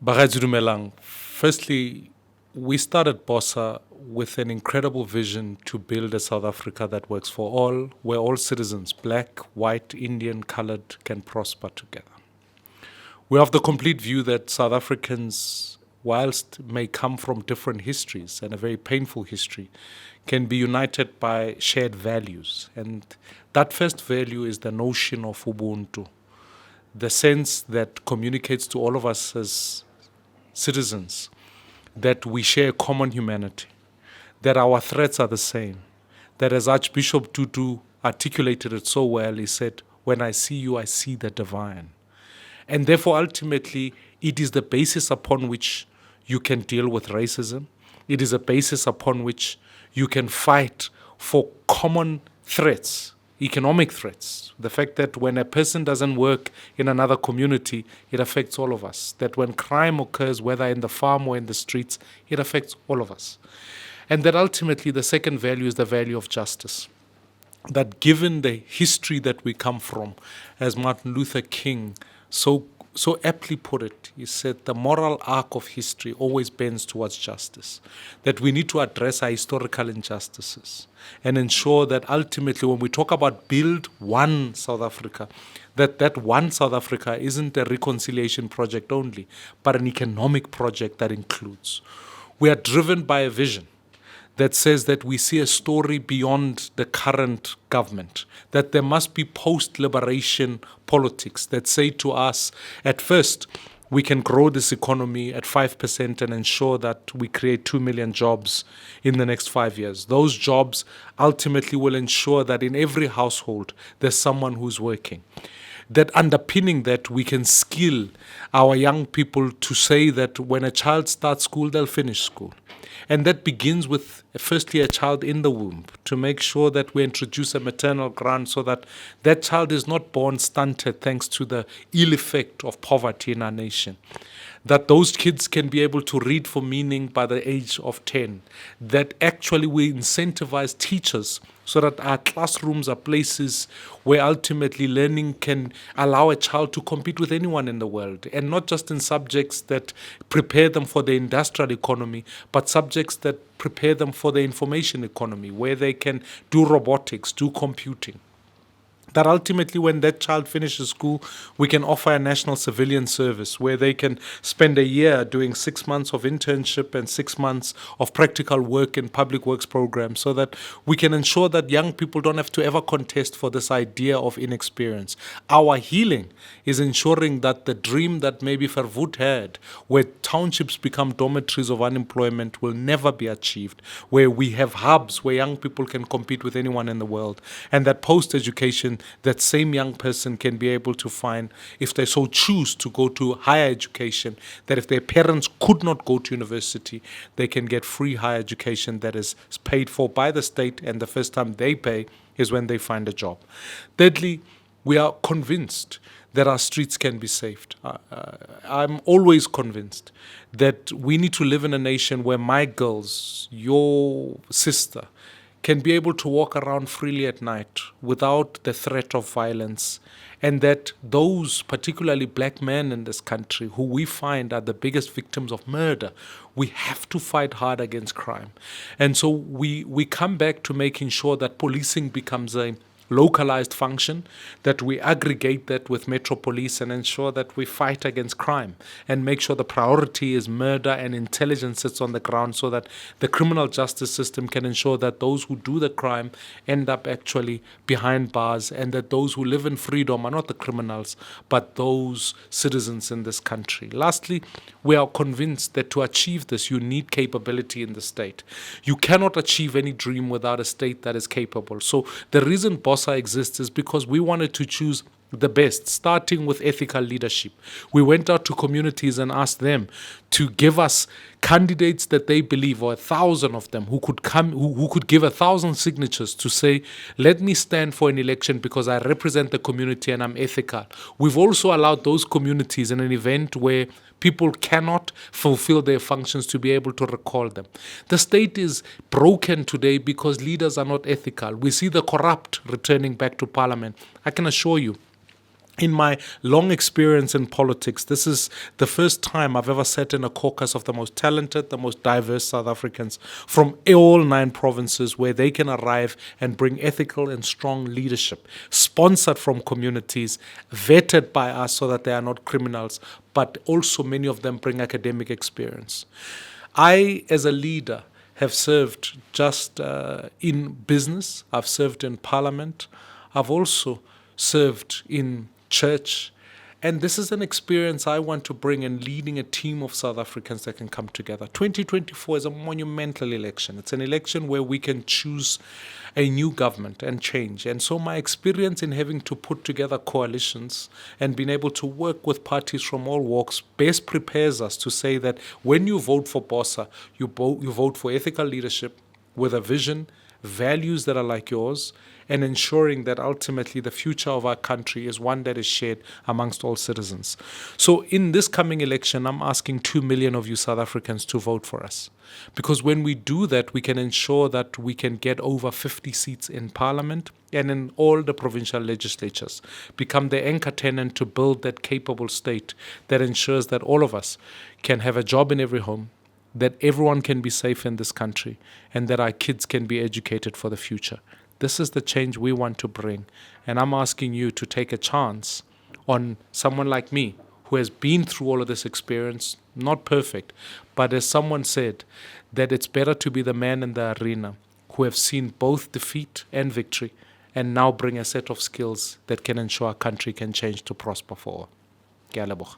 Bagaji Dumelang, firstly, we started BOSA with an incredible vision to build a South Africa that works for all, where all citizens, black, white, Indian, colored, can prosper together. We have the complete view that South Africans, whilst may come from different histories and a very painful history, can be united by shared values. And that first value is the notion of Ubuntu, the sense that communicates to all of us as citizens that we share common humanity, that our threats are the same, that as Archbishop Tutu articulated it so well, he said, "When I see you, I see the divine." And therefore, ultimately, it is the basis upon which you can deal with racism. It is a basis upon which you can fight for common threats, economic threats. The fact that when a person doesn't work in another community, it affects all of us. That when crime occurs, whether in the farm or in the streets, it affects all of us. And that ultimately the second value is the value of justice. That given the history that we come from, as Martin Luther King so aptly put it, he said the moral arc of history always bends towards justice. That we need to address our historical injustices and ensure that ultimately when we talk about build one South Africa, that one South Africa isn't a reconciliation project only, but an economic project that includes. We are driven by a vision that says that we see a story beyond the current government, that there must be post-liberation politics that say to us, at first, we can grow this economy at 5% and ensure that we create 2 million jobs in the next 5 years. Those jobs ultimately will ensure that in every household, there's someone who's working. That underpinning that, we can skill our young people to say that when a child starts school, they'll finish school. And that begins with, firstly, a child in the womb, to make sure that we introduce a maternal grant so that that child is not born stunted thanks to the ill effect of poverty in our nation. That those kids can be able to read for meaning by the age of 10. That actually we incentivize teachers so that our classrooms are places where ultimately learning can allow a child to compete with anyone in the world, and not just in subjects that prepare them for the industrial economy, but subjects that prepare them for the information economy, where they can do robotics, do computing. That ultimately when that child finishes school, we can offer a national civilian service where they can spend a year doing 6 months of internship and 6 months of practical work in public works programs, so that we can ensure that young people don't have to ever contest for this idea of inexperience. Our healing is ensuring that the dream that maybe Verwoerd had, where townships become dormitories of unemployment, will never be achieved, where we have hubs where young people can compete with anyone in the world, and that post-education, that same young person can be able to find, if they so choose to go to higher education, that if their parents could not go to university, they can get free higher education that is paid for by the state, and the first time they pay is when they find a job. Thirdly, we are convinced that our streets can be saved. I'm always convinced that we need to live in a nation where my girls, your sister, can be able to walk around freely at night without the threat of violence, and that those, particularly black men in this country, who we find are the biggest victims of murder, we have to fight hard against crime. And so we come back to making sure that policing becomes a localized function, that we aggregate that with Metro Police and ensure that we fight against crime and make sure the priority is murder and intelligence sits on the ground, so that the criminal justice system can ensure that those who do the crime end up actually behind bars, and that those who live in freedom are not the criminals, but those citizens in this country. Lastly, we are convinced that to achieve this, you need capability in the state. You cannot achieve any dream without a state that is capable. So the reason BOSA exists is because we wanted to choose the best, starting with ethical leadership. We went out to communities and asked them to give us candidates that they believe, or 1,000 of them, who could come, who could give 1,000 signatures to say, let me stand for an election because I represent the community and I'm ethical. We've also allowed those communities in an event where people cannot fulfill their functions to be able to recall them. The state is broken today because leaders are not ethical. We see the corrupt returning back to parliament. I can assure you, In my long experience in politics, this is the first time I've ever sat in a caucus of the most talented, the most diverse South Africans from all 9 provinces, where they can arrive and bring ethical and strong leadership, sponsored from communities, vetted by us so that they are not criminals, but also many of them bring academic experience. I, as a leader, have served just in business, I've served in parliament, I've also served in church. And this is an experience I want to bring in leading a team of South Africans that can come together. 2024 is a monumental election. It's an election where we can choose a new government and change. And so my experience in having to put together coalitions and being able to work with parties from all walks best prepares us to say that when you vote for BOSA, you vote for ethical leadership with a vision, values that are like yours, and ensuring that ultimately the future of our country is one that is shared amongst all citizens. So in this coming election, I'm asking 2 million of you South Africans to vote for us. Because when we do that, we can ensure that we can get over 50 seats in parliament and in all the provincial legislatures, become the anchor tenant to build that capable state that ensures that all of us can have a job in every home, that everyone can be safe in this country, and that our kids can be educated for the future. This is the change we want to bring. And I'm asking you to take a chance on someone like me who has been through all of this experience, not perfect, but as someone said, that it's better to be the man in the arena who have seen both defeat and victory and now bring a set of skills that can ensure our country can change to prosper for all. Ke a leboga.